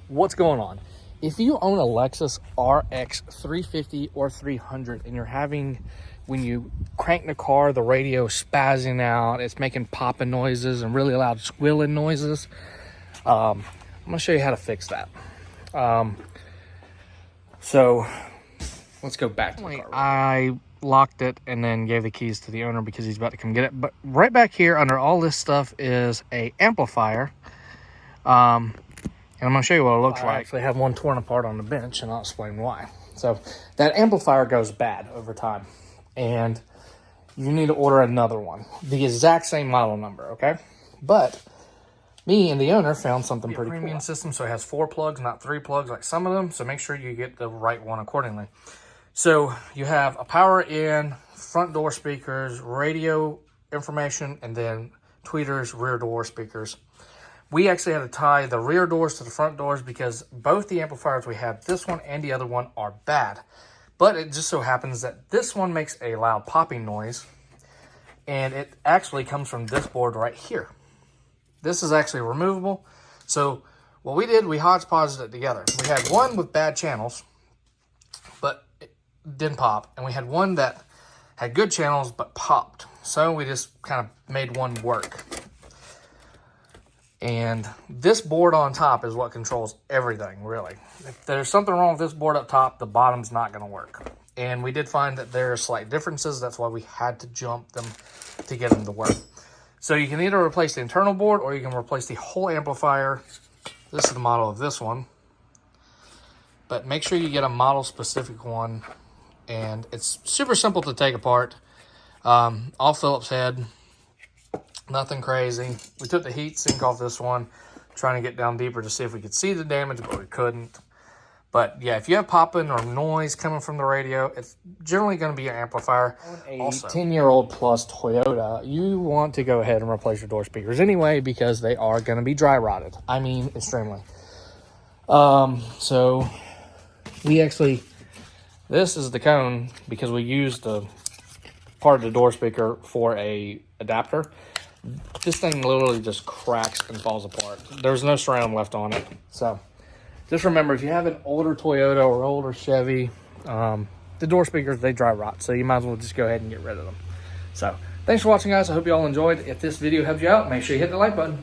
What's going on? If you own a Lexus RX 350 or 300 and you're having, when you crank the car, the radio spazzing out, it's making popping noises and really loud squealing noises, I'm gonna show you how to fix that. So let's go back to the car. I locked it and then gave the keys to the owner because he's about to come get it. But right back here under all this stuff is a amplifier. And I'm going to show you what it looks like. I actually have one torn apart on the bench, and I'll explain why. So that amplifier goes bad over time, and you need to order another one. The exact same model number, okay? But me and the owner found something pretty cool. Premium system, so it has 4 plugs, not 3 plugs like some of them, so make sure you get the right one accordingly. So you have a power in, front door speakers, radio information, and then tweeters, rear door speakers. We actually had to tie the rear doors to the front doors because both the amplifiers we have, this one and the other one, are bad. But it just so happens that this one makes a loud popping noise, and it actually comes from this board right here. This is actually removable. So what we did, we hodgepodged it together. We had one with bad channels, but it didn't pop. And we had one that had good channels, but popped. So we just kind of made one work. And this board on top is what controls everything, really. If there's something wrong with this board up top, the bottom's not going to work. And we did find that there are slight differences. That's why we had to jump them to get them to work. So you can either replace the internal board or you can replace the whole amplifier. This is the model of this one. But make sure you get a model-specific one. And it's super simple to take apart. All Phillips head. Nothing crazy. We took the heat sink off this one, trying to get down deeper to see if we could see the damage, but we couldn't. But yeah, if you have popping or noise coming from the radio, it's generally going to be an amplifier. Also, 10-year-old plus Toyota, you want to go ahead and replace your door speakers anyway because they are going to be dry rotted. I mean, extremely. So we actually, this is the cone because we used the part of the door speaker for a adapter. This thing literally just cracks and falls apart. There's no surround left on it. So just remember, if you have an older Toyota or older Chevy, the door speakers, they dry rot. So you might as well just go ahead and get rid of them. So thanks for watching, guys. I hope you all enjoyed. If this video helped you out, make sure you hit the like button.